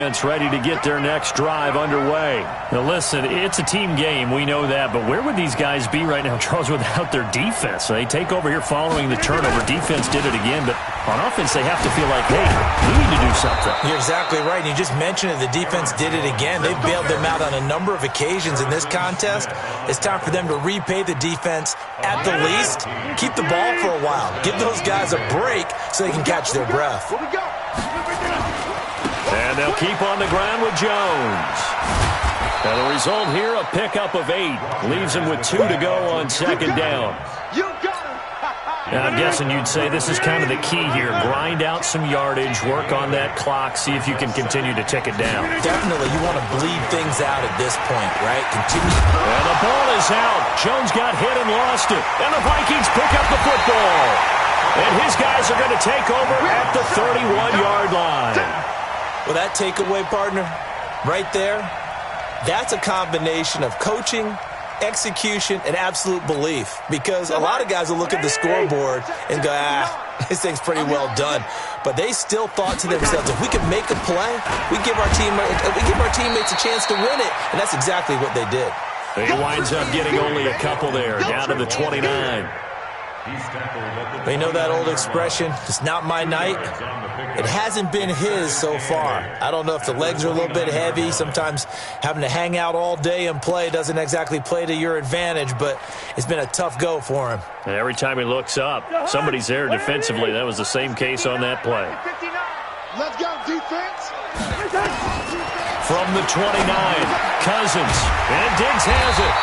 It's ready to get their next drive underway. Now listen, it's a team game, we know that, but where would these guys be right now, Charles, without their defense? They take over here following the turnover. Defense did it again, but on offense they have to feel like, hey, we need to do something. You're exactly right. You just mentioned it. The defense did it again. They bailed them out on a number of occasions in this contest. It's time for them to repay the defense at the least. Keep the ball for a while. Give those guys a break so they can catch their breath. And they'll keep on the ground with Jones. And the result here, a pickup of 8. Leaves him with 2 to go on second down. And I'm guessing you'd say this is kind of the key here. Grind out some yardage, work on that clock, see if you can continue to tick it down. Definitely. You want to bleed things out at this point, right? Continue. And the ball is out. Jones got hit and lost it. And the Vikings pick up the football. And his guys are going to take over at the 31-yard line. Well, that takeaway, partner, right there, that's a combination of coaching, execution, and absolute belief. Because a lot of guys will look at the scoreboard and go, this thing's pretty well done. But they still thought to themselves, if we could make a play, we give our teammates a chance to win it. And that's exactly what they did. He winds up getting only a couple there, down to the 29. They know that old expression, it's not my night. It hasn't been his so far. I don't know if the legs are a little bit heavy. Sometimes having to hang out all day and play doesn't exactly play to your advantage, but it's been a tough go for him. And every time he looks up, somebody's there defensively. That was the same case on that play. Let's go, defense. From the 29, Cousins, and Diggs has it.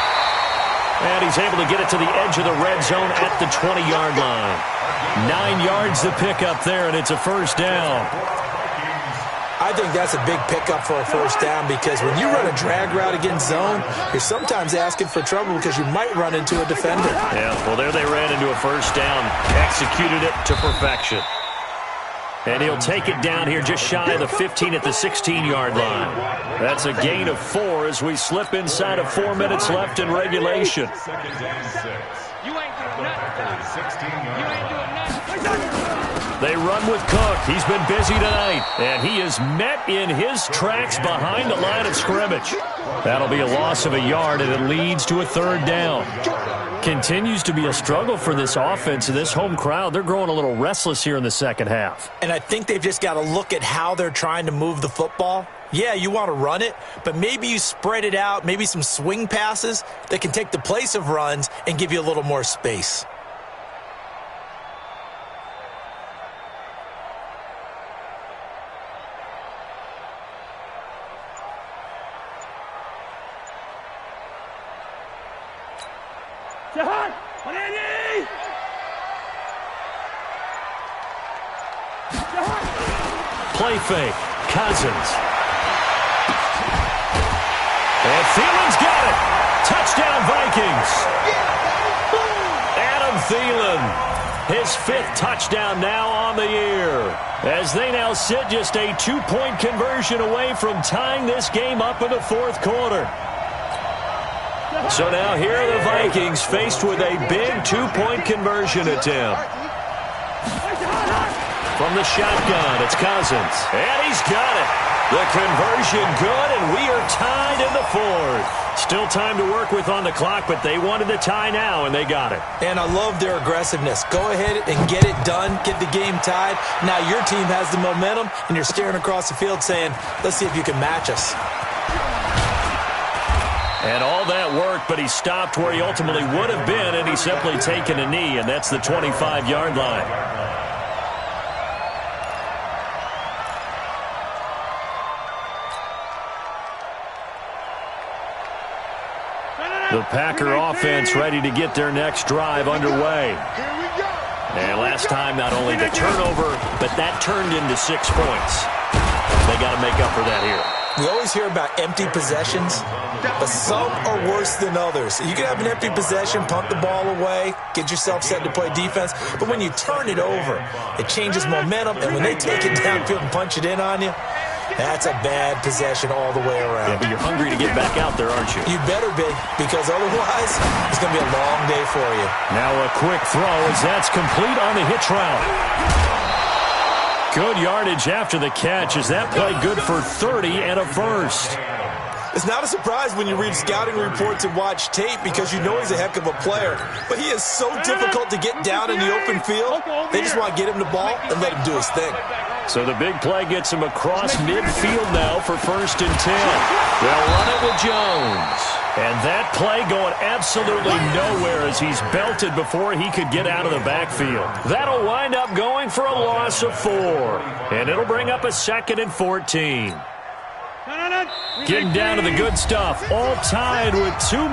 And he's able to get it to the edge of the red zone at the 20-yard line. 9 yards to pick up there, and it's a first down. I think that's a big pickup for a first down because when you run a drag route against zone, you're sometimes asking for trouble because you might run into a defender. Yeah, well, there they ran into a first down, executed it to perfection. And he'll take it down here just shy of the 15 at the 16-yard line. That's a gain of 4 as we slip inside of 4 minutes left in regulation. You ain't doing nothing. You ain't doing nothing. They run with Cook. He's been busy tonight. And he is met in his tracks behind the line of scrimmage. That'll be a loss of a yard, and it leads to a third down. Continues to be a struggle for this offense and this home crowd. They're growing a little restless here in the second half. And I think they've just got to look at how they're trying to move the football. Yeah, you want to run it, but maybe you spread it out, maybe some swing passes that can take the place of runs and give you a little more space. Play fake. Cousins. And Thielen's got it. Touchdown, Vikings. Adam Thielen. His 5th touchdown now on the year. As they now sit just a 2-point conversion away from tying this game up in the 4th quarter. So now here are the Vikings faced with a big 2-point conversion attempt. From the shotgun, it's Cousins. And he's got it. The conversion good, and we are tied in the 4th. Still time to work with on the clock, but they wanted the tie now, and they got it. And I love their aggressiveness. Go ahead and get it done, get the game tied. Now your team has the momentum, and you're staring across the field saying, let's see if you can match us. And all that worked, but he stopped where he ultimately would have been, and he's simply taken a knee, and that's the 25-yard line. The Packer offense ready to get their next drive underway. And last time, not only the turnover, but that turned into 6 points. They got to make up for that here. We always hear about empty possessions, but some are worse than others. You can have an empty possession, punt the ball away, get yourself set to play defense, but when you turn it over, it changes momentum, and when they take it downfield and punch it in on you, that's a bad possession all the way around. Yeah, but you're hungry to get back out there, aren't you? You better be, because otherwise it's going to be a long day for you. Now a quick throw as that's complete on the hitch route. Good yardage after the catch. Is that play good for 30 and a first? It's not a surprise when you read scouting reports and watch tape because you know he's a heck of a player. But he is so difficult to get down in the open field. They just want to get him the ball and let him do his thing. So the big play gets him across midfield now for 1st and 10. They'll run it with Jones. And that play going absolutely nowhere as he's belted before he could get out of the backfield. That'll wind up going for a loss of 4. And it'll bring up a 2nd and 14. Getting down to the good stuff. All tied with 2 minutes.